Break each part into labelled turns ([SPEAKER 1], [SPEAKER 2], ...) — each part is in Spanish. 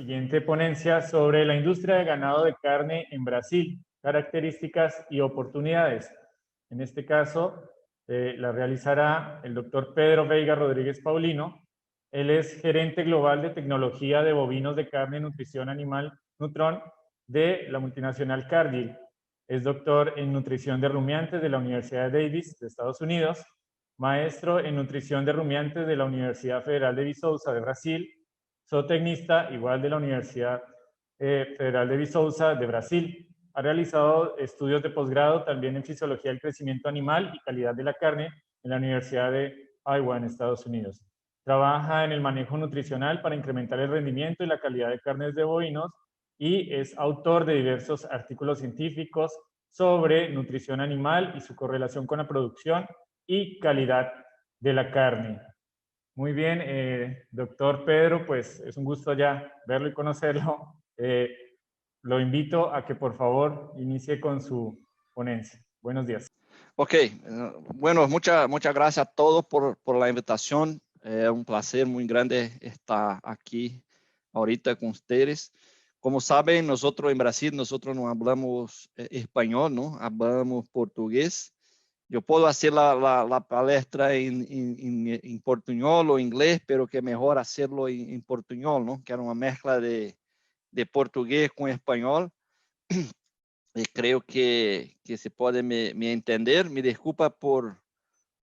[SPEAKER 1] siguiente ponencia sobre la industria de ganado de carne en Brasil, características y oportunidades. En este caso, la realizará el doctor Pedro Veiga Rodríguez Paulino. Él es gerente global de tecnología de bovinos de carne y nutrición animal Nutron de la multinacional Cargill. Es doctor en nutrición de rumiantes de la Universidad de Davis de Estados Unidos, maestro en nutrición de rumiantes de la Universidad Federal de Viçosa de Brasil, zootecnista igual de la Universidad Federal de Viçosa de Brasil. Ha realizado estudios de posgrado también en fisiología del crecimiento animal y calidad de la carne en la Universidad de Iowa en Estados Unidos. Trabaja en el manejo nutricional para incrementar el rendimiento y la calidad de carnes de bovinos y es autor de diversos artículos científicos sobre nutrición animal y su correlación con la producción y calidad de la carne. Muy bien, doctor Pedro, pues es un gusto ya verlo y conocerlo. Lo invito a que por favor inicie con su ponencia. Buenos días.
[SPEAKER 2] Ok, bueno, muchas gracias a todos por la invitación. Es un placer muy grande estar aquí ahorita con ustedes. Como saben, nosotros en Brasil, nosotros no hablamos español, ¿no? Hablamos portugués. Yo puedo hacer la palestra en portuñol o inglés, pero que mejor hacerlo en portuñol, ¿no? Que era una mezcla de portugués con español. Creo que se puede me entender. Me disculpa por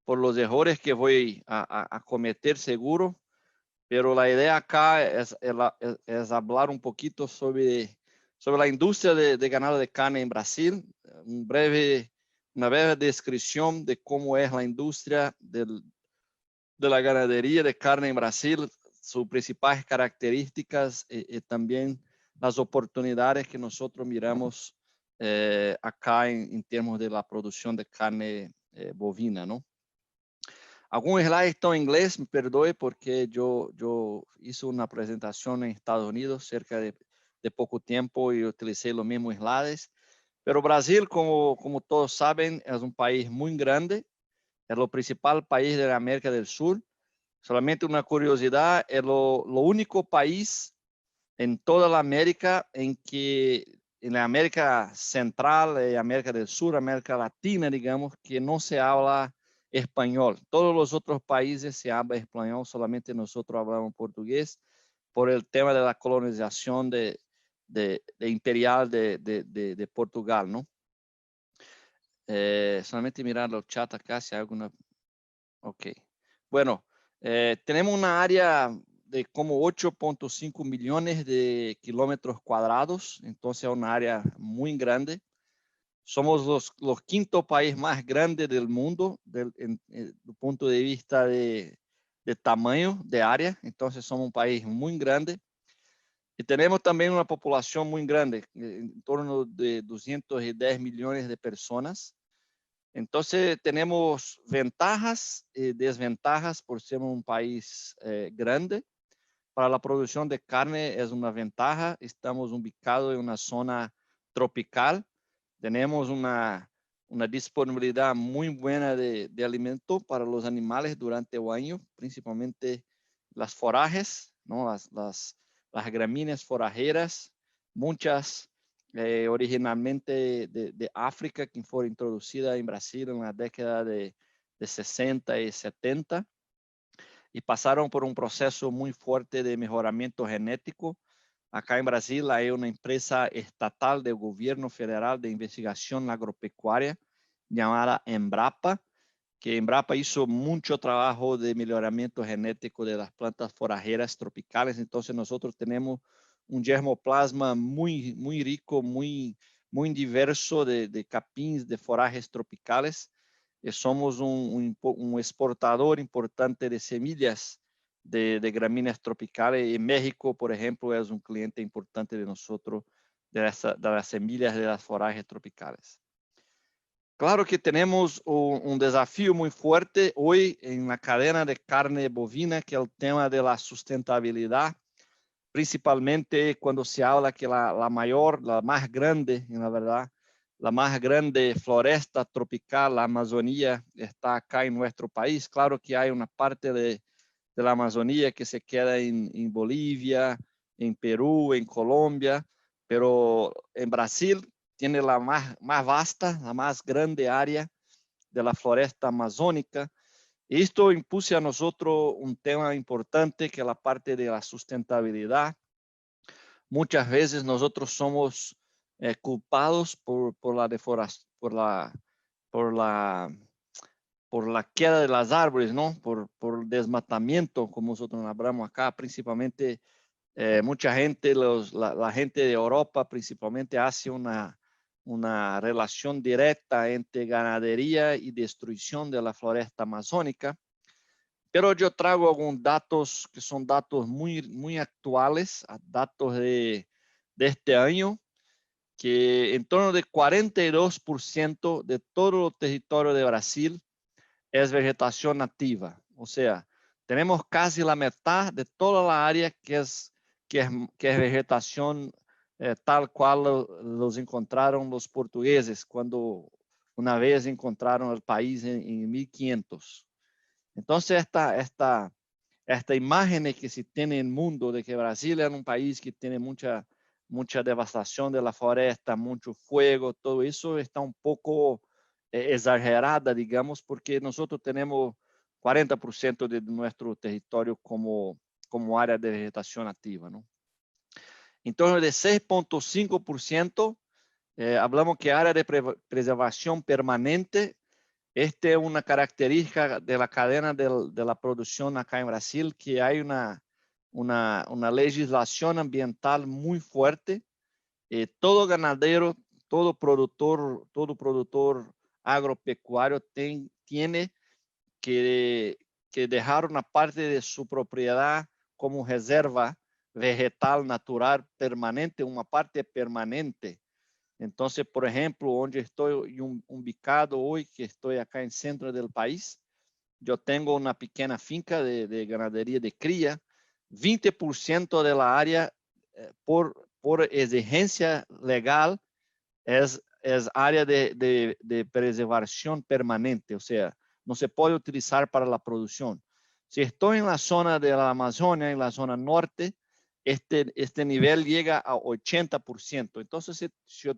[SPEAKER 2] los errores que voy a cometer seguro, pero la idea acá es hablar un poquito sobre la industria de ganado de carne en Brasil, una breve descripción de cómo es la industria de la ganadería de carne en Brasil, sus principales características y también las oportunidades que nosotros miramos acá en términos de la producción de carne bovina, ¿no? Algunos slides están en inglés, me perdoe porque yo hice una presentación en Estados Unidos cerca de poco tiempo y utilicé los mismos slides. Pero Brasil, como todos saben, es un país muy grande, es el principal país de la América del Sur. Solamente una curiosidad, es lo único país en toda la América en la América Central, América del Sur, América Latina, digamos, que no se habla español. Todos los otros países se habla español, solamente nosotros hablamos portugués por el tema de la colonización imperial de Portugal, ¿no? Solamente mirar los chats acá si hay alguna... Ok. Bueno, tenemos una área de como 8.5 millones de kilómetros cuadrados, entonces es una área muy grande. Somos los quinto país más grande del mundo desde el punto de vista de tamaño de área, entonces somos un país muy grande. Y tenemos también una población muy grande, en torno de 210 millones de personas. Entonces tenemos ventajas y desventajas por ser un país grande. Para la producción de carne es una ventaja. Estamos ubicados en una zona tropical. Tenemos una disponibilidad muy buena de alimento para los animales durante el año, principalmente las forajes, ¿no? las gramíneas forajeras, muchas originalmente de África, que fueron introducidas en Brasil en la década de 60 y 70 y pasaron por un proceso muy fuerte de mejoramiento genético. Acá en Brasil hay una empresa estatal del gobierno federal de investigación agropecuaria llamada Embrapa, que Embrapa hizo mucho trabajo de mejoramiento genético de las plantas forajeras tropicales. Entonces nosotros tenemos un germoplasma muy rico, muy diverso de capins de forajes tropicales. Somos un exportador importante de semillas de gramíneas tropicales. En México, por ejemplo, es un cliente importante de nosotros de las semillas de las forajes tropicales. Claro que tenemos un desafío muy fuerte hoy en la cadena de carne bovina, que es el tema de la sustentabilidad, principalmente cuando se habla que la más grande, en la verdad, la más grande floresta tropical, la Amazonía, está acá en nuestro país. Claro que hay una parte de la Amazonía que se queda en Bolivia, en Perú, en Colombia, pero en Brasil tiene la más vasta, la más grande área de la floresta amazónica. Esto impuso a nosotros un tema importante que es la parte de la sustentabilidad. Muchas veces nosotros somos culpados por la deforestación, por la queda de las árboles, ¿no? Por desmatamiento, como nosotros hablamos acá, principalmente mucha gente, la gente de Europa principalmente hace una relación directa entre ganadería y destrucción de la floresta amazónica. Pero yo traigo algunos datos que son datos muy actuales, datos de este año, que en torno de 42% de todo el territorio de Brasil es vegetación nativa. O sea, tenemos casi la mitad de toda la área que es vegetación tal cual los encontraron los portugueses cuando una vez encontraron el país en 1500. Entonces, esta imagen que se tiene en el mundo de que Brasil es un país que tiene mucha devastación de la floresta, mucho fuego, todo eso está un poco exagerada, digamos, porque nosotros tenemos 40% de nuestro territorio como área de vegetación nativa, ¿no? En torno de 6.5%, hablamos que área de preservación permanente. Esta es una característica de la cadena de la producción acá en Brasil, que hay una legislación ambiental muy fuerte. Todo ganadero, todo productor agropecuario tiene que dejar una parte de su propiedad como reserva vegetal natural permanente, una parte permanente. Entonces, por ejemplo, donde estoy ubicado hoy, que estoy acá en el centro del país, yo tengo una pequeña finca de ganadería de cría. 20% de la área, por exigencia legal, es área de preservación permanente, o sea, no se puede utilizar para la producción. Si estoy en la zona de la Amazonia, en la zona norte, este nivel llega a 80%. Entonces, si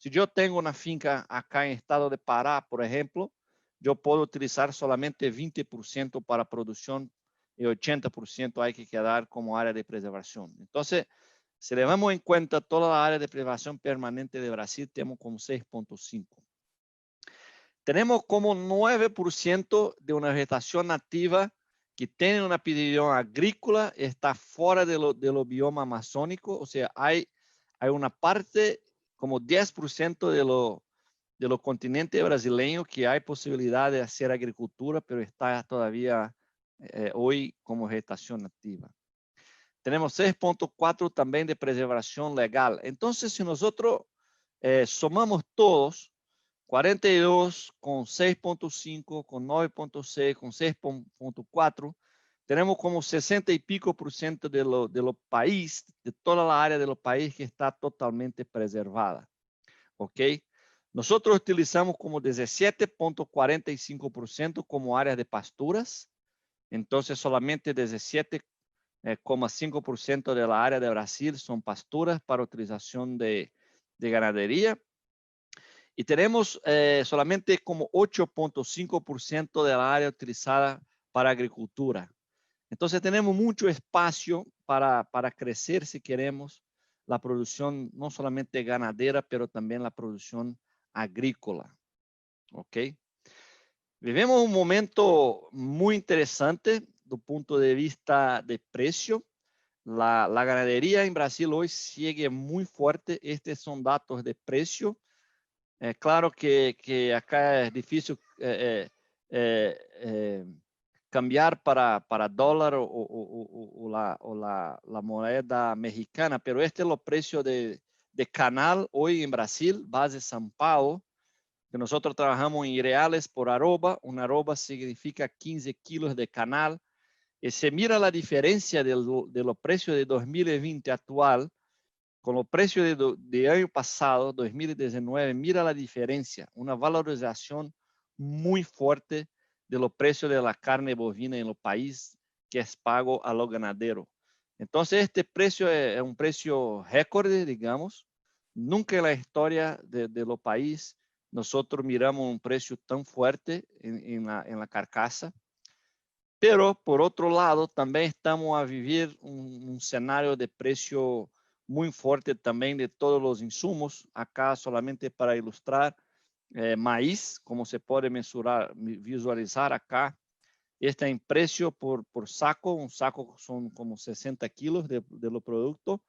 [SPEAKER 2] yo tengo una finca acá en el estado de Pará, por ejemplo, yo puedo utilizar solamente 20% para producción y 80% hay que quedar como área de preservación. Entonces, si levamos en cuenta toda la área de preservación permanente de Brasil, tenemos como 6.5. Tenemos como 9% de una vegetación nativa que tiene una aptitud agrícola, está fuera de lo bioma amazónico, o sea, hay una parte, como 10% de lo continente brasileño que hay posibilidad de hacer agricultura, pero está todavía hoy como vegetación nativa. Tenemos 6.4 también de preservación legal. Entonces, si nosotros somamos todos, 42 con 6.5, con 9.6, con 6.4, tenemos como 60 y pico % de lo país, de toda la área de los país que está totalmente preservada. ¿Ok? Nosotros utilizamos como 17.45% como áreas de pasturas. Entonces, solamente 17,5% de la área de Brasil son pasturas para utilización de ganadería. Y tenemos solamente como 8.5% de la área utilizada para agricultura. Entonces tenemos mucho espacio para crecer si queremos la producción no solamente ganadera, pero también la producción agrícola. ¿Ok? Vivemos un momento muy interesante do punto de vista de precio. La ganadería en Brasil hoy sigue muy fuerte. Estos son datos de precio. Claro que acá es difícil cambiar para dólar o la moneda mexicana, pero este es el precio de canal hoy en Brasil, base São Paulo, que nosotros trabajamos en reales por arroba. Una arroba significa 15 kilos de canal. Y se mira la diferencia de los precios de 2020 actual con los precios de año pasado, 2019, mira la diferencia, una valorización muy fuerte de los precios de la carne bovina en el país que es pago a los ganaderos. Entonces, este precio es un precio récord, digamos. Nunca en la historia de los países nosotros miramos un precio tan fuerte en la carcasa. Pero, por otro lado, también estamos a vivir un escenario de precio muy fuerte también de todos los insumos. Acá, solamente para ilustrar, maíz, como se puede mensurar, visualizar acá, está en precio por saco. Un saco son como 60 kilos de los productos.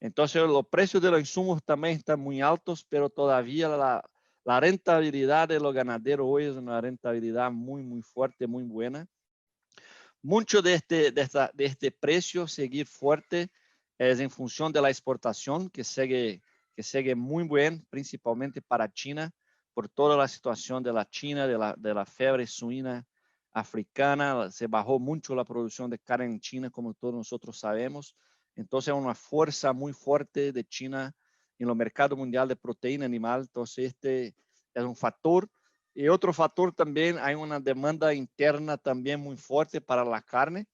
[SPEAKER 2] Entonces, los precios de los insumos también están muy altos, pero todavía la rentabilidad de los ganaderos hoy es una rentabilidad muy, muy fuerte, muy buena. Mucho de este precio seguir fuerte es en función de la exportación, que sigue muy bien, principalmente para China, por toda la situación de la China, de la fiebre suina africana. Se bajó mucho la producción de carne en China, como todos nosotros sabemos. Entonces, hay una fuerza muy fuerte de China en el mercado mundial de proteína animal. Entonces, este es un factor. Y otro factor también, hay una demanda interna también muy fuerte para la carne.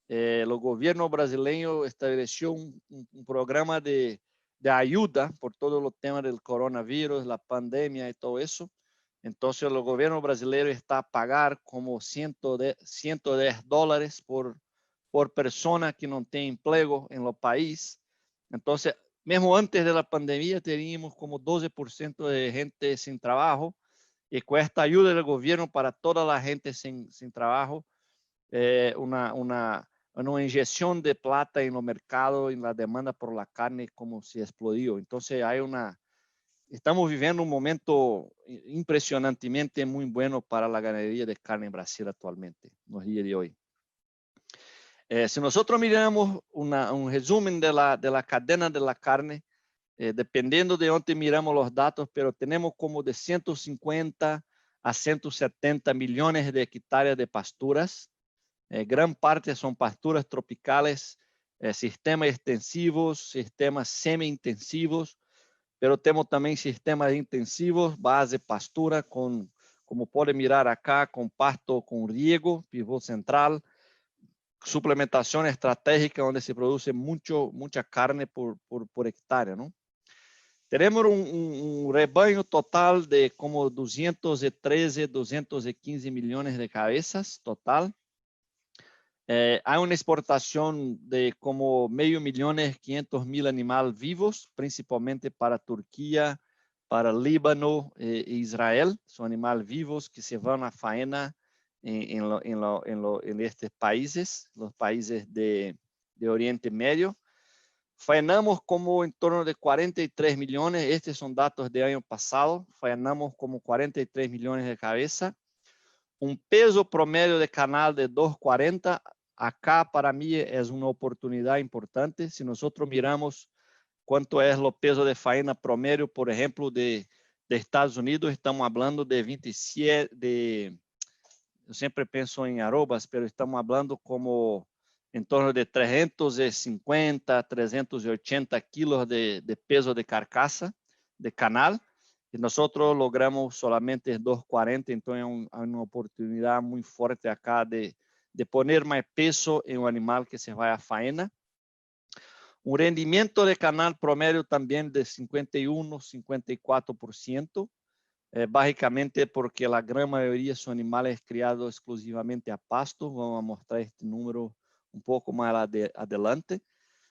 [SPEAKER 2] El gobierno brasileño estableció un programa de ayuda por todos los temas del coronavirus, la pandemia y todo eso. Entonces, el gobierno brasileño está a pagar como $110 por persona que no tiene empleo en el país. Entonces, mismo antes de la pandemia, teníamos como 12% de gente sin trabajo. Y con esta ayuda del gobierno para toda la gente sin trabajo, una inyección de plata en el mercado, en la demanda por la carne, como se explodió. Entonces, estamos viviendo un momento impresionantemente muy bueno para la ganadería de carne en Brasil actualmente, en los días de hoy. Si nosotros miramos un resumen de la cadena de la carne, dependiendo de dónde miramos los datos, pero tenemos como de 150 a 170 millones de hectáreas de pasturas. Gran parte son pasturas tropicales, sistemas extensivos, sistemas semi-intensivos, pero tenemos también sistemas intensivos, base pastura, como puede mirar acá, con pasto con riego, pivot central, suplementación estratégica donde se produce mucha carne por hectárea, ¿no? Tenemos un rebaño total de como 213, 215 millones de cabezas total. Hay una exportación de como 500,000 animales vivos, principalmente para Turquía, para Líbano e Israel. Son animales vivos que se van a faena en estos países, los países de Oriente Medio. Faenamos como en torno de 43 millones, estos son datos del año pasado, faenamos como 43 millones de cabeza, un peso promedio de canal de 240, acá para mí es una oportunidad importante. Si nosotros miramos cuánto es el peso de faena promedio, por ejemplo, de Estados Unidos, estamos hablando de 27, yo siempre pienso en arrobas, pero estamos hablando como en torno de 350, 380 kilos de peso de carcasa, de canal, y nosotros logramos solamente 240, entonces hay una oportunidad muy fuerte acá de poner más peso en un animal que se vaya a faena. Un rendimiento de canal promedio también de 51, 54%. Básicamente porque la gran mayoría son animales criados exclusivamente a pasto. Vamos a mostrar este número un poco más adelante.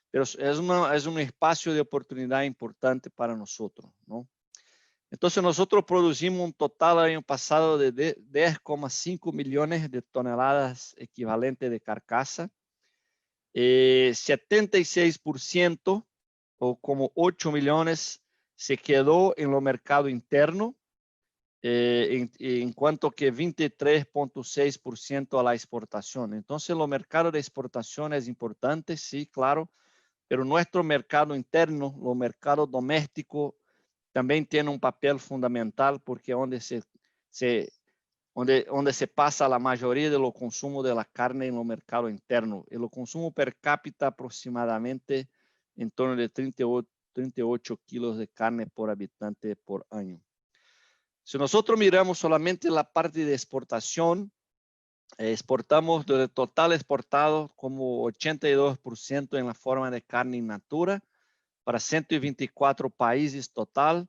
[SPEAKER 2] Pero es un espacio de oportunidad importante para nosotros, ¿no? Entonces, nosotros producimos un total el año pasado de 10,5 millones de toneladas equivalentes de carcasa. 76% o como 8 millones se quedó en el mercado interno. En cuanto que 23,6% a la exportación. Entonces, el mercado de exportación es importante, sí, claro, pero nuestro mercado interno, el mercado doméstico, también tiene un papel fundamental porque donde se pasa la mayoría de los consumos de la carne en el mercado interno. El consumo per cápita aproximadamente en torno de 38 kilos de carne por habitante por año. Si nosotros miramos solamente la parte de exportación, Exportamos del total exportado como 82% en la forma de carne in natura para 124 países total.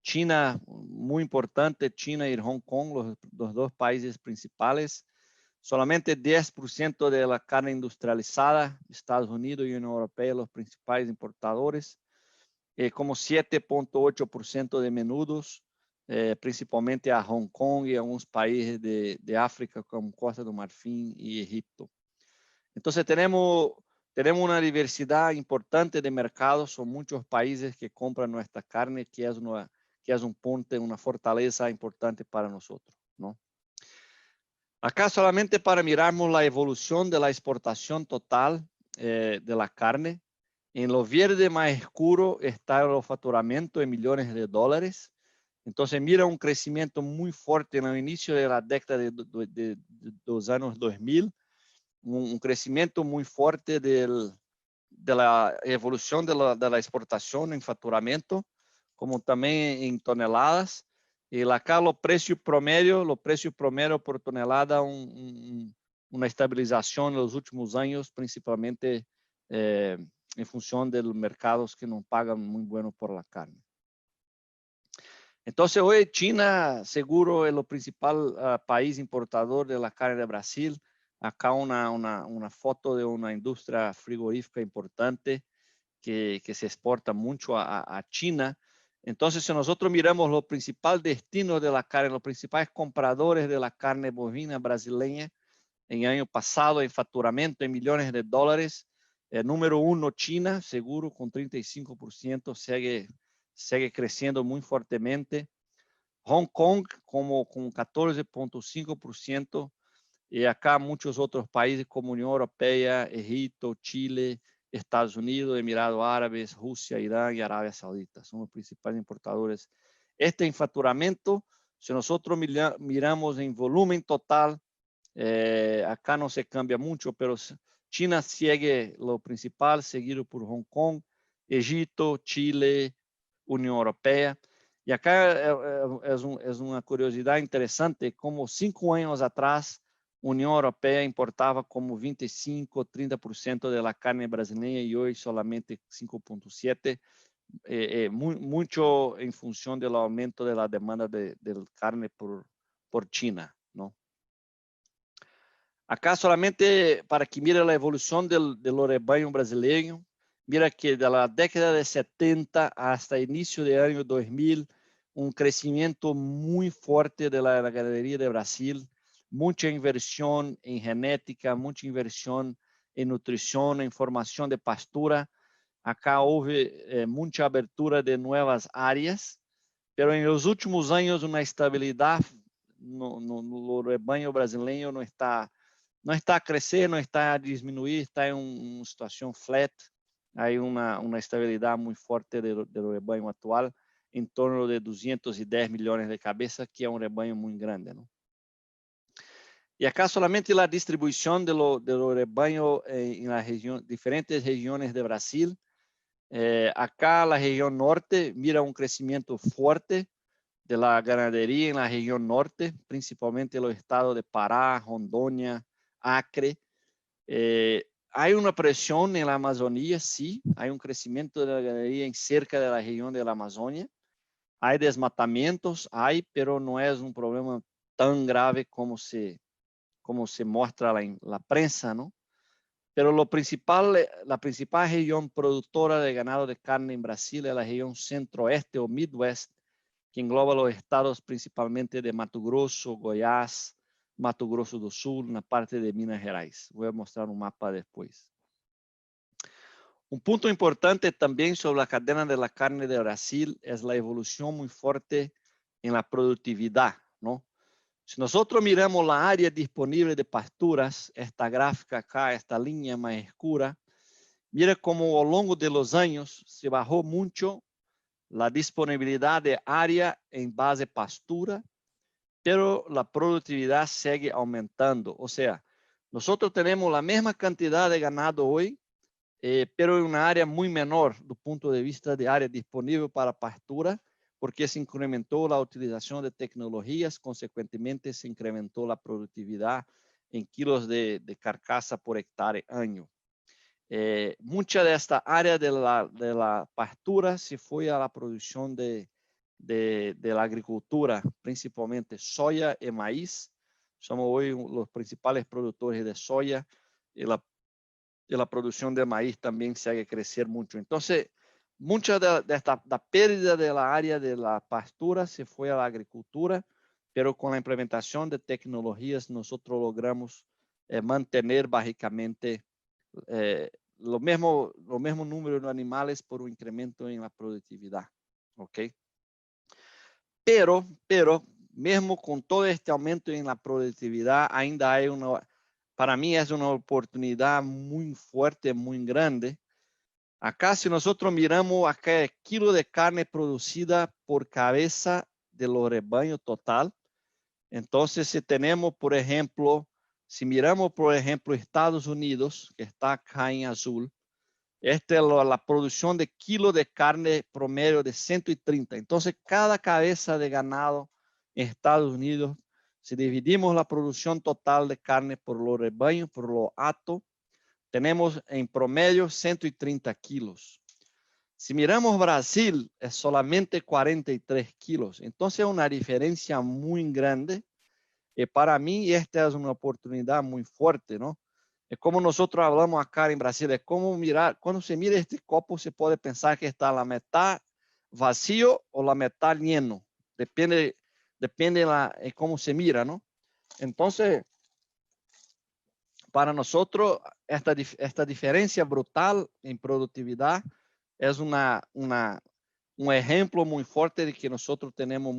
[SPEAKER 2] China, muy importante, China y Hong Kong, los dos países principales. Solamente 10% de la carne industrializada, Estados Unidos y Unión Europea, los principales importadores. Como 7,8% de menudos, principalmente a Hong Kong y a algunos países de África como Costa do Marfim y Egipto. Entonces tenemos una diversidad importante de mercados, son muchos países que compran nuestra carne, que es un punto, una fortaleza importante para nosotros, ¿no? Acá solamente para mirarmos la evolución de la exportación total de la carne. En lo verde más oscuro está el facturamiento en millones de dólares. Entonces mira un crecimiento muy fuerte en el inicio de la década de los años 2000, un crecimiento muy fuerte de la evolución de la exportación en facturamiento, como también en toneladas. Y acá los precios promedio por tonelada, una estabilización en los últimos años, principalmente en función de los mercados que no pagan muy bueno por la carne. Entonces hoy China seguro es el principal país importador de la carne de Brasil. Acá una foto de una industria frigorífica importante que se exporta mucho a China. Entonces, si nosotros miramos los principales destinos de la carne, los principales compradores de la carne bovina brasileña en el año pasado en facturamiento en millones de dólares, número uno China, seguro con 35%, sigue creciendo muy fuertemente. Hong Kong como con 14,5%, y acá muchos otros países como Unión Europea, Egipto, Chile, Estados Unidos, Emiratos Árabes, Rusia, Irán y Arabia Saudita. Son los principales importadores. Este en facturamiento, si nosotros miramos en volumen total, acá no se cambia mucho, pero China sigue lo principal, seguido por Hong Kong, Egipto, Chile, Unión Europea. Y acá es una curiosidad interesante, como 5 años atrás, Unión Europea importaba como 25, 30% de la carne brasileña y hoy solamente 5,7%, mucho en función del aumento de la demanda de carne por China, ¿no? Acá solamente para que mire la evolución del rebaño brasileño, mira que de la década de 70 hasta inicio del año 2000, un crecimiento muy fuerte de la ganadería de Brasil, mucha inversión en genética, mucha inversión en nutrición, en formación de pastura. Acá hubo mucha abertura de nuevas áreas, pero en los últimos años una estabilidad no rebaño brasileño no está a crecer, no está a disminuir, está en una situación flat. Hay una estabilidad muy fuerte del rebaño actual, en torno de 210 millones de cabezas, que es un rebaño muy grande, ¿no? Y acá solamente la distribución de los rebaños en las diferentes regiones de Brasil. Acá la región norte mira un crecimiento fuerte de la ganadería en la región norte, principalmente los estados de Pará, Rondônia, Acre. Hay una presión en la Amazonía, sí, hay un crecimiento de la ganadería en cerca de la región de la Amazonia. Hay desmatamientos, pero no es un problema tan grave como se muestra la prensa, ¿no? Pero la principal región productora de ganado de carne en Brasil es la región centro-oeste o Midwest, que engloba los estados principalmente de Mato Grosso, Goiás, Mato Grosso do Sul, na parte de Minas Gerais. Vou mostrar um mapa depois. Um ponto importante também sobre a cadena de la carne de Brasil é a evolução muito forte em la produtividade, não? Se nós miramos a área disponível de pasturas, esta gráfica acá, esta linha mais escura, mira como ao longo de los años se bajou muito la disponibilidad de área en base pastura, pero la productividad sigue aumentando. O sea, nosotros tenemos la misma cantidad de ganado hoy, pero en una área muy menor do punto de vista de área disponible para pastura, porque se incrementó la utilización de tecnologías, consecuentemente se incrementó la productividad en kilos de carcasa por hectárea año. Mucha de esta área de la pastura se fue a la producción de la agricultura, principalmente soya y maíz. Somos hoy los principales productores de soya y la producción de maíz también se hace crecer mucho. Entonces, mucha de esta la pérdida de la área de la pastura se fue a la agricultura, pero con la implementación de tecnologías nosotros logramos mantener básicamente lo mismo número de animales por un incremento en la productividad. ¿Ok? Pero, mesmo com todo este aumento em la produtividade, ainda há para mim é uma oportunidade muito forte, muito grande. Acá, se nós miramos, acá é quilo de carne producida por cabeza de lo rebanho total. Então, se temos, por exemplo, se miramos, por exemplo, Estados Unidos, que está acá em azul, esta es la producción de kilo de carne promedio de 130. Entonces, cada cabeza de ganado en Estados Unidos, si dividimos la producción total de carne por los rebaños, por lo hato, tenemos en promedio 130 kilos. Si miramos Brasil, es solamente 43 kilos. Entonces, es una diferencia muy grande. Y para mí, esta es una oportunidad muy fuerte, ¿no? É como nós falamos acá em Brasília, é como mirar, quando você mira este copo, você pode pensar que está a metade vazio ou a metade lleno. Depende de como se mira, não? Então, para nós, esta diferença brutal em produtividade é exemplo muito forte de que nós temos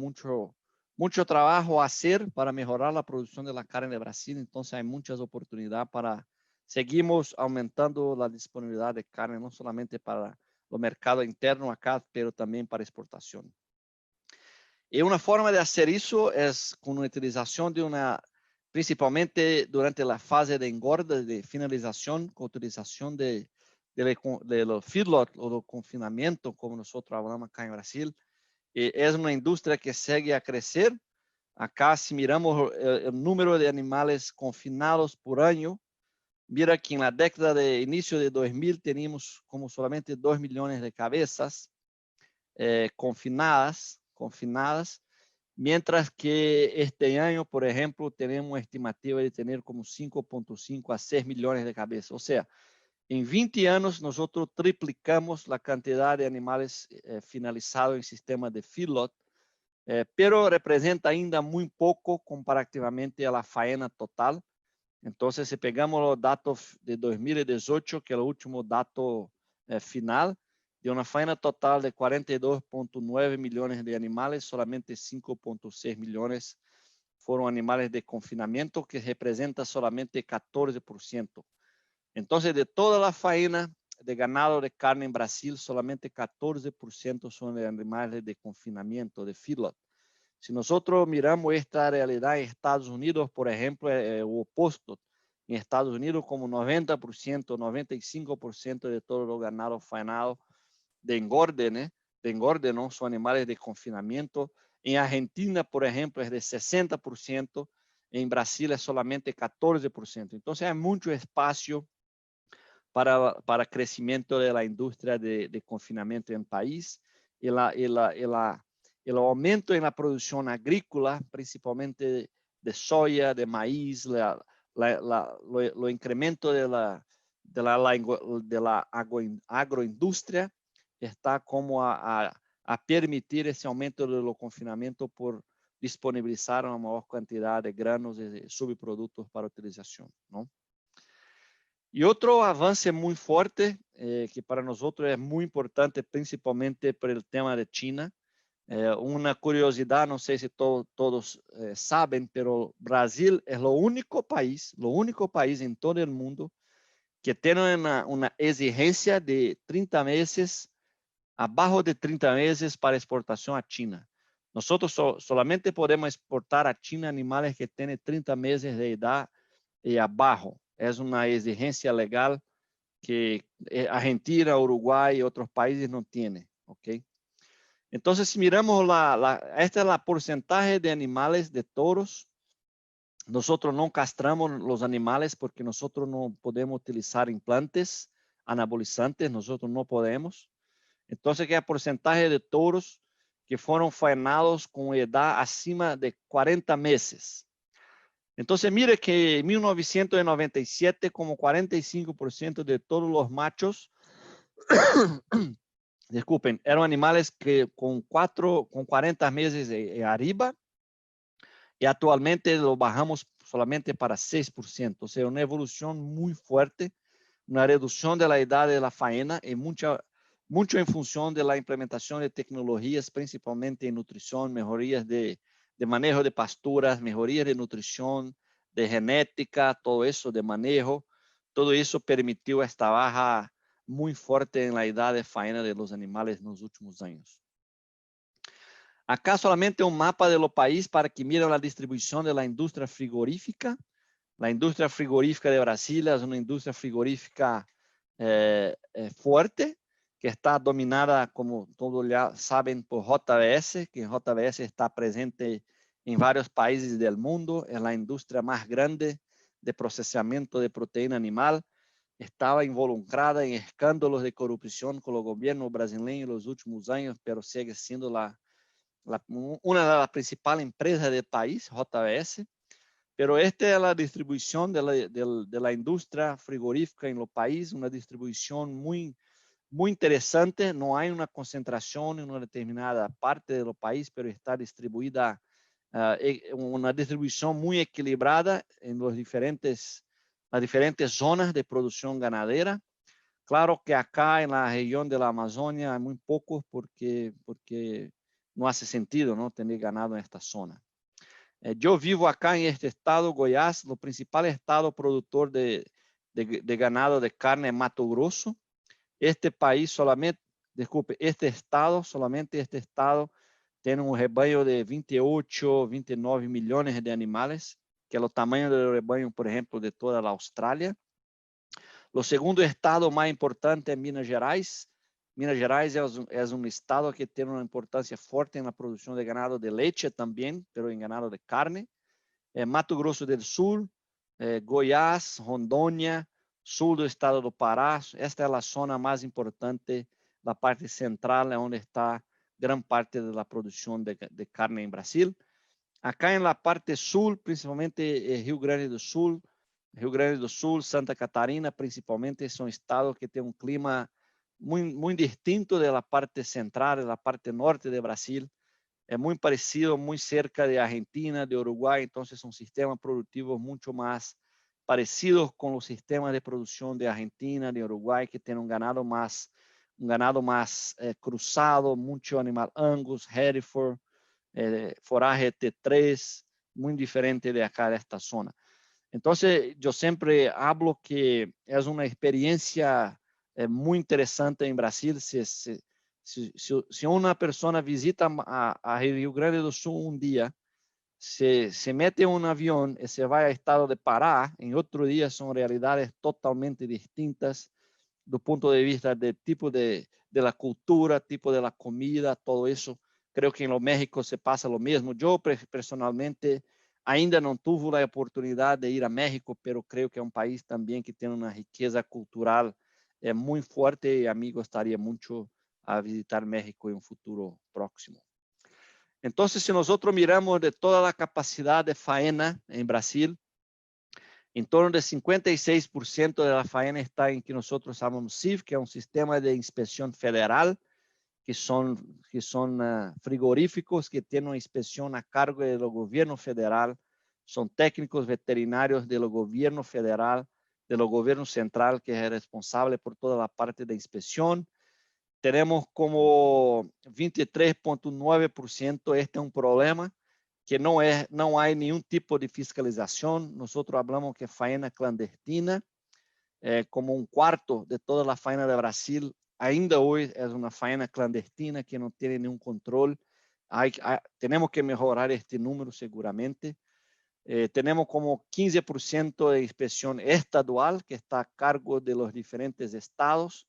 [SPEAKER 2] muito trabalho a fazer para melhorar a produção da carne de Brasil. Então, há muitas oportunidades para seguimos aumentando a disponibilidade de carne, não somente para o mercado interno acá, pero também para exportação. E uma forma de fazer isso é com a utilização de principalmente durante a fase de engorda, de finalização, com a utilização de feedlot ou do confinamento, como nós falamos acá em Brasil. E é uma indústria que segue a crescer. Acá, se miramos o número de animais confinados por ano, mira que na década de início de 2000 teníamos como solamente 2 milhões de cabeças confinadas, mientras que este ano, por exemplo, temos uma estimativa de ter como 5,5 a 6 milhões de cabeças. Ou seja, em 20 anos, nós triplicamos a quantidade de animais finalizados em sistema de feedlot, pero representa ainda muito pouco comparativamente a faena total. Então, se pegamos os dados de 2018, que é o último dado final, de uma faena total de 42,9 milhões de animais, solamente 5,6 milhões foram animais de confinamento, que representa solamente 14%. Então, de toda a faena de ganado de carne em Brasil, solamente 14% são de animais de confinamento, de feedlot. Se nós miramos esta realidade em Estados Unidos, por exemplo, é o oposto. Em Estados Unidos, como 90%, 95% de todo o ganado faenado de engorde, né? De engorde não são animais de confinamento. Em Argentina, por exemplo, é de 60%. Em Brasil, é solamente 14%. Então, há muito espaço para crescimento da indústria de confinamento no país. O aumento na produção agrícola, principalmente de soja, de maíz, o incremento da agroindústria está como a permitir esse aumento do confinamento por disponibilizar uma maior quantidade de granos e subprodutos para utilização, não? E outro avanço muito forte, que para nós é muito importante, principalmente por el tema de China. Uma curiosidade, não sei se todos sabem, pero Brasil é o único país em todo o mundo que tem uma exigência de 30 meses, abaixo de 30 meses para exportação à China. Nós solamente podemos exportar à China animais que têm 30 meses de idade e abaixo. É uma exigência legal que Argentina, Uruguai e outros países não têm, ok? Então, se miramos esta é a porcentagem de animais de touros Nosotros no castramos los animales porque nosotros no podemos utilizar implantes anabolizantes, nosotros no podemos. Entonces, ¿qué porcentaje de touros que fueron faenados con edad acima de 40 meses? Entonces, mire que en 1997, como 45% de todos los machos, disculpen, eran animales que con 40 meses arriba, y actualmente lo bajamos solamente para 6%. O sea, una evolución muy fuerte, una reducción de la edad de la faena y mucho en función de la implementación de tecnologías, principalmente en nutrición, mejorías de manejo de pasturas, mejorías de nutrición, de genética, todo eso de manejo. Todo eso permitió esta baja muy fuerte en la edad de faena de los animales en los últimos años. Acá solamente un mapa de los países para que miren la distribución de la industria frigorífica. La industria frigorífica de Brasil es una industria frigorífica fuerte, que está dominada, como todos ya saben, por JBS, que JBS está presente en varios países del mundo. Es la industria más grande de procesamiento de proteína animal. Estaba involucrada en escándalos de corrupción con el gobierno brasileño en los últimos años, pero sigue siendo una de las principales empresas del país, JBS. Pero esta es la distribución de la industria frigorífica en los países, una distribución muy interesante. No hay una concentración en una determinada parte de los países, pero está distribuida, una distribución muy equilibrada en las diferentes zonas de producción ganadera. Claro que acá en la región de la Amazonia hay muy pocos porque no hace sentido, ¿no?, tener ganado en esta zona. Yo vivo acá en este estado, Goiás, el principal estado productor de ganado de carne es Mato Grosso. Este país solamente, disculpe, solamente este estado tiene un rebaño de 28, 29 millones de animales, que es el tamaño del rebaño, por ejemplo, de toda la Australia. O segundo estado mais importante é Minas Gerais. Minas Gerais é um estado que tem uma importância forte na produção de ganado de leite também, mas em ganado de carne. Mato Grosso do Sul, Goiás, Rondônia, sul do estado do Pará. Esta é a zona mais importante da parte central, onde está grande parte da produção de carne em Brasil. Acá na parte sul, principalmente Rio Grande do Sul, Santa Catarina, principalmente, são estados que têm um clima muito distinto da parte central, da parte norte de Brasil. É muito parecido, muito cerca de Argentina, de Uruguai, então são sistemas produtivos muito mais parecidos com os sistemas de produção de Argentina, de Uruguai, que tem um ganado mais cruzado, muito animal Angus, Hereford, foragem T3, muito diferente de acá desta zona. Entonces, yo siempre hablo que es una experiencia muy interesante en Brasil. Si una persona visita a Rio Grande do Sul un día, se mete en un avión y se va al estado de Pará, en otro día son realidades totalmente distintas do punto de vista del tipo de la cultura, tipo de la comida, todo eso. Creo que en México se pasa lo mismo. Yo personalmente ainda não tive a oportunidade de ir a México, pero creo que é um país também que tem uma riqueza cultural muito forte e a mim gostaria muito a visitar México em um futuro próximo. Então, se nós miramos de toda a capacidade de faena em Brasil, em torno de 56% da faena está em que nós chamamos CIF, que é um sistema de inspeção federal, que são frigoríficos que têm uma inspeção a cargo do governo federal, são técnicos veterinários do governo federal, do governo central, que é responsável por toda a parte da inspeção. Temos como 23,9%, este é um problema, que não há nenhum tipo de fiscalização. Nós falamos que faena clandestina, como um quarto de toda a faena do Brasil, ainda hoje é uma faena clandestina que não tem nenhum controle. Temos que melhorar este número seguramente. Temos como 15% de inspeção estadual, que está a cargo de los diferentes estados,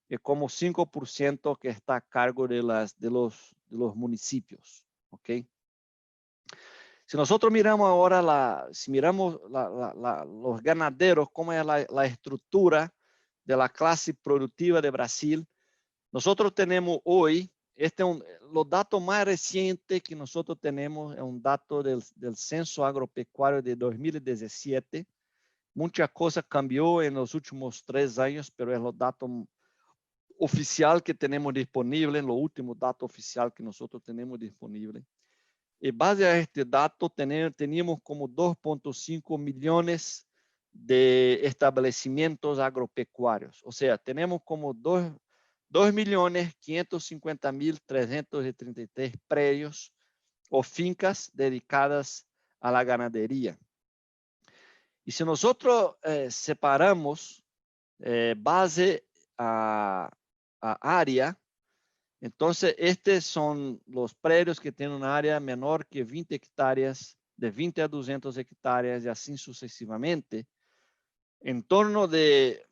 [SPEAKER 2] e como 5% que está a cargo de los municipios. ¿Okay? Si nosotros miramos ahora, si miramos los ganaderos, cómo es la estructura de la clase productiva de Brasil, nosotros tenemos hoy, los datos más recientes que nosotros tenemos es un dato del Censo Agropecuario de 2017. Muchas cosas cambió en los últimos 3 años, pero es los datos oficial que tenemos disponible, lo último dato oficial que nosotros tenemos disponible. Y base a este dato, teníamos como 2.5 millones de establecimientos agropecuarios. O sea, tenemos como 2.550.333 predios o fincas dedicadas a la ganadería. Y si nosotros separamos base a área, entonces estos son los predios que tienen una área menor que 20 hectáreas, de 20 a 200 hectáreas y así sucesivamente. En torno de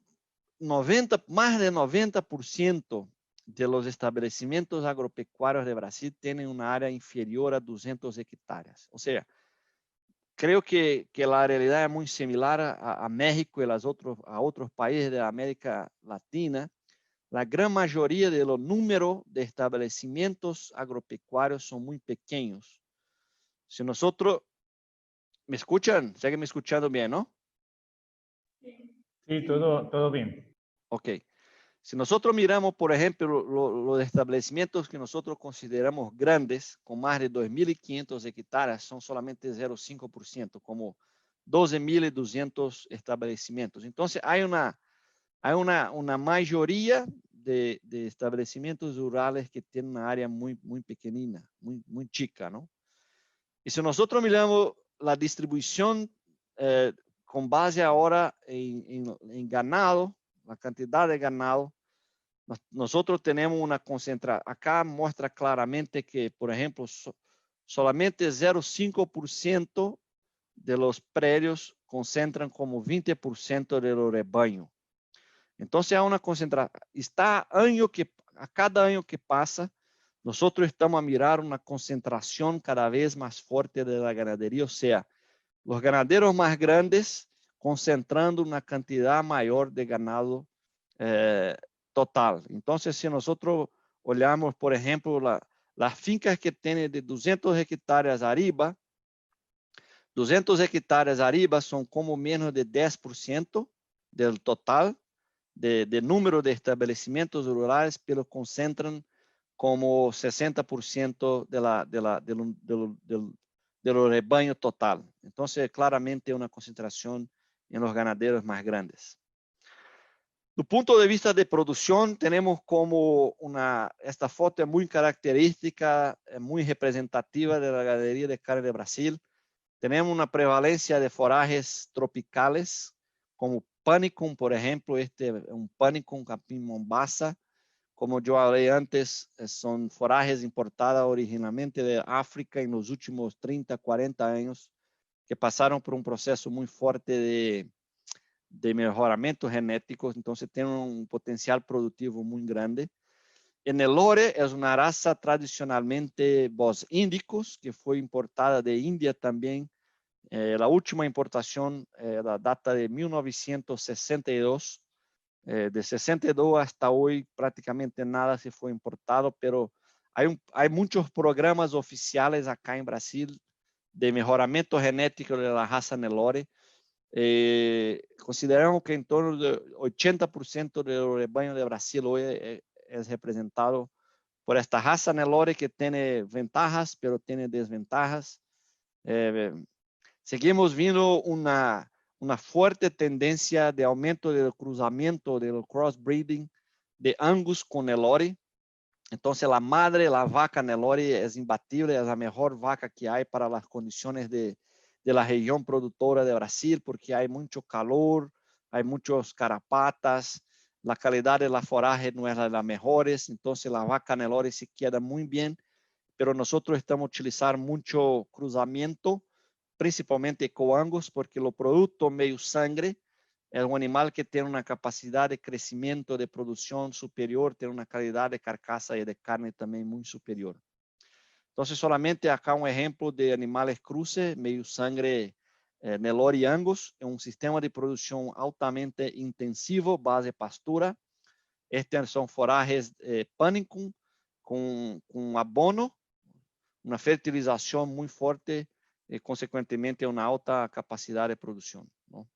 [SPEAKER 2] más de 90% de los establecimientos agropecuarios de Brasil tienen una área inferior a 200 hectáreas. O sea, creo que la realidad es muy similar a México y a otros países de América Latina. La gran mayoría de los números de establecimientos agropecuarios son muy pequeños. Si nosotros, ¿me escuchan? ¿Siguen me escuchando bien, no?
[SPEAKER 1] Sí, todo bien.
[SPEAKER 2] Ok. Si nosotros miramos, por ejemplo, los establecimientos que nosotros consideramos grandes, con más de 2.500 hectáreas, son solamente 0,5%, como 12.200 establecimientos. Entonces, hay una mayoría de establecimientos rurales que tienen una área muy pequeñina, muy chica, ¿no? Y si nosotros miramos la distribución con base ahora en ganado, la cantidad de ganado, nosotros tenemos una concentración. Acá muestra claramente que, por ejemplo, solamente 0,5% de los predios concentran como 20% del rebaño. Entonces hay una concentración. A cada año que pasa, nosotros estamos a mirar una concentración cada vez más fuerte de la ganadería, o sea, los ganaderos más grandes concentrando una cantidad mayor de ganado total. Entonces, si nosotros olhamos, por ejemplo, las fincas que tienen de 200 hectáreas arriba, 200 hectáreas arriba son como menos de 10% del total de número de estabelecimentos rurales, pero concentran como 60% del rebaño total. Entonces, claramente una concentración en los ganaderos más grandes. Do ponto de vista de producción, tenemos como esta foto es muy característica, muy representativa de la ganadería de carne de Brasil. Tenemos una prevalencia de forajes tropicales, como Panicum, por ejemplo, este es un Panicum Capim Mombasa. Como yo hablé antes, son forajes importadas originalmente de África en los últimos 30, 40 años, que pasaron por un proceso muy fuerte de mejoramiento genético, entonces tienen un potencial productivo muy grande. En el Lore es una raza tradicionalmente Bos Índicos, que fue importada de India también. La última importación la data de 1962. De 62 hasta hoy prácticamente nada se fue importado, pero hay muchos programas oficiales acá en Brasil de mejoramiento genético de la raza Nelore. Consideramos que en torno de 80% del rebaño de Brasil hoy es representado por esta raza Nelore, que tiene ventajas, pero tiene desventajas. Seguimos viendo una fuerte tendencia de aumento del cruzamiento, del crossbreeding de Angus con Nelore. Entonces la madre, la vaca Nelore es imbatible, es la mejor vaca que hay para las condiciones de la región productora de Brasil, porque hay mucho calor, hay muchos carapatas, la calidad de la foraje no es la mejores, entonces la vaca Nelore se queda muy bien, pero nosotros estamos utilizando mucho cruzamiento, principalmente con Angus, porque lo producto medio sangre es un animal que tiene una capacidad de crecimiento, de producción superior, tiene una calidad de carcasa y de carne también muy superior. Entonces, solamente acá un ejemplo de animales cruces, medio sangre Nelore y Angus, es un sistema de producción altamente intensivo, base pastura. Estes são forajes Panicum com abono, uma fertilização muito forte e, consequentemente, uma alta capacidade de produção. ¿No?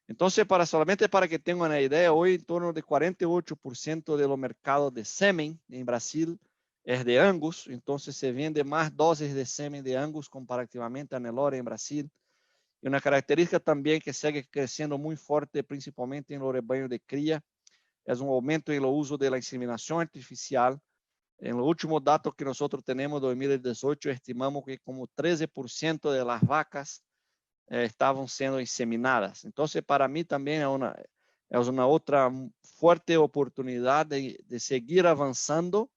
[SPEAKER 2] Então, solamente para que tenham uma ideia, hoje, em torno de 48% do mercado de sêmen em Brasil é de Angus, então se vende mais doses de sêmen de Angus comparativamente a Nelore em Brasil. E uma característica também que segue crescendo muito forte, principalmente no rebanho de cria, é um aumento no uso da inseminação artificial. No último dato que nós temos, 2018, estimamos que como 13% das vacas estavam sendo inseminadas. Então, para mim também é uma outra forte oportunidade de seguir avançando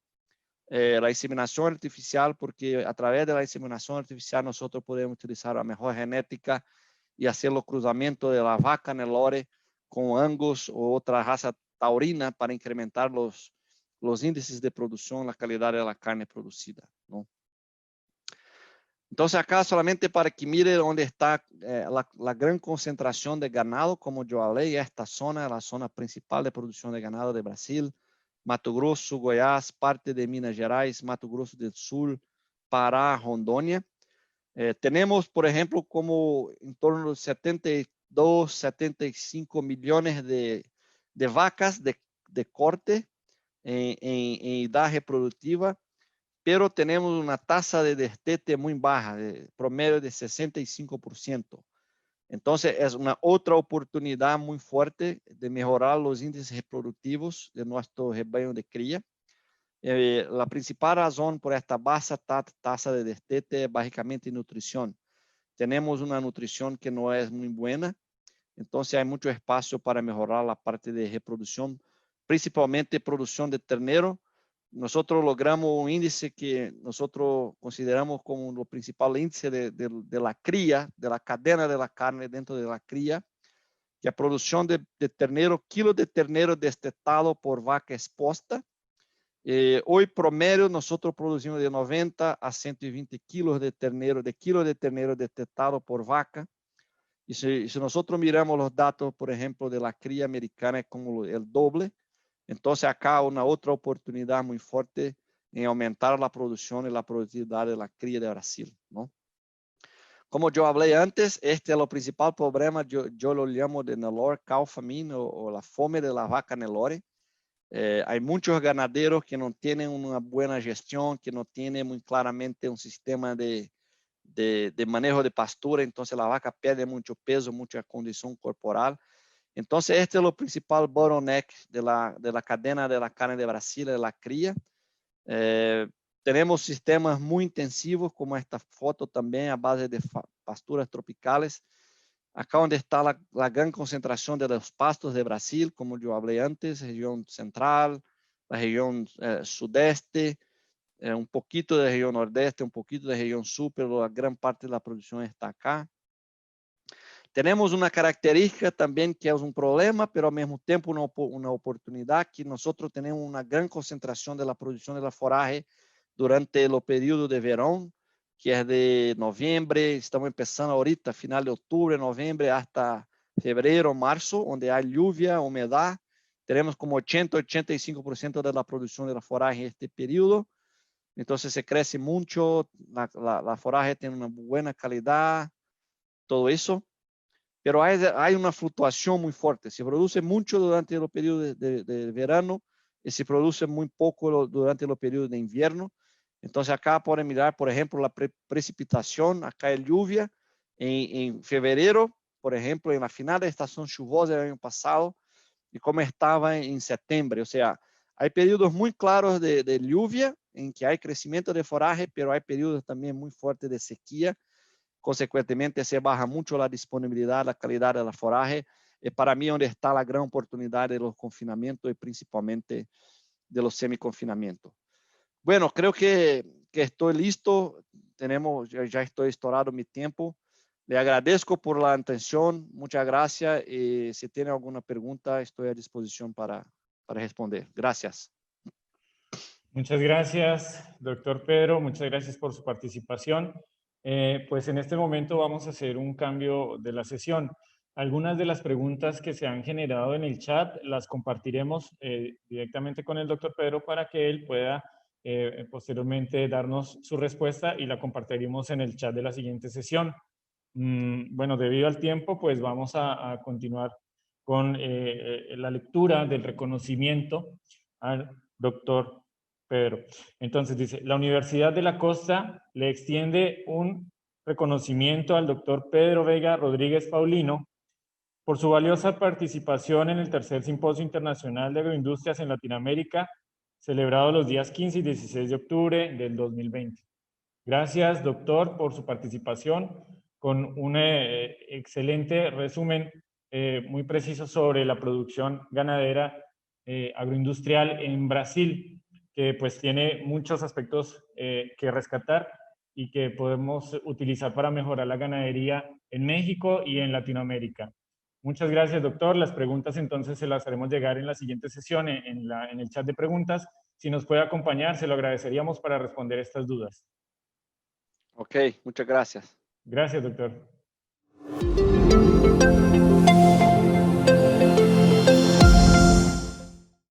[SPEAKER 2] a inseminação artificial, porque através da inseminação artificial nós podemos utilizar a melhor genética e fazer o cruzamento da vaca Nelore com Angus ou outra raça taurina para incrementar los índices de producción, la calidad de la carne producida, ¿no? Entonces acá solamente para que mire dónde está la gran concentración de ganado, como yo hablé, esta zona es la zona principal de producción de ganado de Brasil, Mato Grosso, Goiás, parte de Minas Gerais, Mato Grosso del Sul, Pará, Rondônia. Tenemos, por ejemplo, como en torno a 72, 75 millones de vacas de corte en edad reproductiva, pero tenemos una tasa de destete muy baja, de promedio de 65%. Entonces, es una otra oportunidad muy fuerte de mejorar los índices reproductivos de nuestro rebaño de cría. La principal razón por esta baja tasa de destete es básicamente nutrición. Tenemos una nutrición que no es muy buena, entonces hay mucho espacio para mejorar la parte de reproducción, principalmente producción de ternero. Nosotros logramos un índice que nosotros consideramos como lo principal índice de la cría, de la cadena de la carne dentro de la cría, que es producción de ternero, kilos de ternero destetado por vaca exposta. Hoy promedio nosotros producimos de 90 a 120 kilos de ternero destetado por vaca. Y si nosotros miramos los datos, por ejemplo, de la cría americana, es como el doble. Entonces acá una otra oportunidad muy fuerte en aumentar la producción y la productividad de la cría de Brasil, ¿no? Como yo hablé antes, este es el principal problema, yo lo llamo de Nelore cow famine o la fome de la vaca Nelore. Hay muchos ganaderos que no tienen una buena gestión, que no tienen muy claramente un sistema de manejo de pastura, entonces la vaca pierde mucho peso, mucha condición corporal. Entonces, este es lo principal bottleneck de la cadena de la carne de Brasil, de la cría. Tenemos sistemas muy intensivos, como esta foto también, a base de pasturas tropicales. Acá donde está la gran concentración de los pastos de Brasil, como yo hablé antes, región central, la región sudeste, un poquito de región nordeste, un poquito de región sur, pero la gran parte de la producción está acá. Tenemos una característica también que es un problema, pero al mismo tiempo una oportunidad, que nosotros tenemos una gran concentración de la producción de la forraje durante el periodo de verano, que es de noviembre, estamos empezando ahorita, final de octubre, noviembre, hasta febrero, marzo, donde hay lluvia, humedad. Tenemos como 80-85% de la producción de la forraje en este periodo. Entonces se crece mucho, la forraje tiene una buena calidad, todo eso. Pero hay una fluctuación muy fuerte. Se produce mucho durante el periodo de verano y se produce muy poco durante el periodo de invierno. Entonces acá pueden mirar, por ejemplo, la precipitación. Acá hay lluvia en febrero, por ejemplo, en la final de estación chuvosa del año pasado, y como estaba en septiembre. O sea, hay periodos muy claros de lluvia en que hay crecimiento de forraje, pero hay periodos también muy fuertes de sequía. Consecuentemente, se baja mucho la disponibilidad, la calidad de la forraje. Para mí, donde está la gran oportunidad de los confinamientos y principalmente de los semiconfinamientos. Bueno, creo que estoy listo. Ya estoy estourado mi tiempo. Le agradezco por la atención. Muchas gracias. Y si tiene alguna pregunta, estoy a disposición para responder. Gracias.
[SPEAKER 1] Muchas gracias, doctor Pedro. Muchas gracias por su participación. Pues en este momento vamos a hacer un cambio de la sesión. Algunas de las preguntas que se han generado en el chat las compartiremos directamente con el doctor Pedro para que él pueda posteriormente darnos su respuesta y la compartiremos en el chat de la siguiente sesión. Bueno, debido al tiempo, pues vamos a continuar con la lectura del reconocimiento al doctor Pedro. Entonces dice, la Universidad de la Costa le extiende un reconocimiento al doctor Pedro Vega Rodríguez Paulino por su valiosa participación en el tercer Simposio Internacional de Agroindustrias en Latinoamérica, celebrado los días 15 y 16 de octubre del 2020. Gracias, doctor, por su participación con un excelente resumen muy preciso sobre la producción ganadera agroindustrial en Brasil, que pues tiene muchos aspectos que rescatar y que podemos utilizar para mejorar la ganadería en México y en Latinoamérica. Muchas gracias, doctor. Las preguntas entonces se las haremos llegar en la siguiente sesión en el chat de preguntas. Si nos puede acompañar, se lo agradeceríamos para responder estas dudas.
[SPEAKER 2] Ok, muchas gracias.
[SPEAKER 1] Gracias, doctor.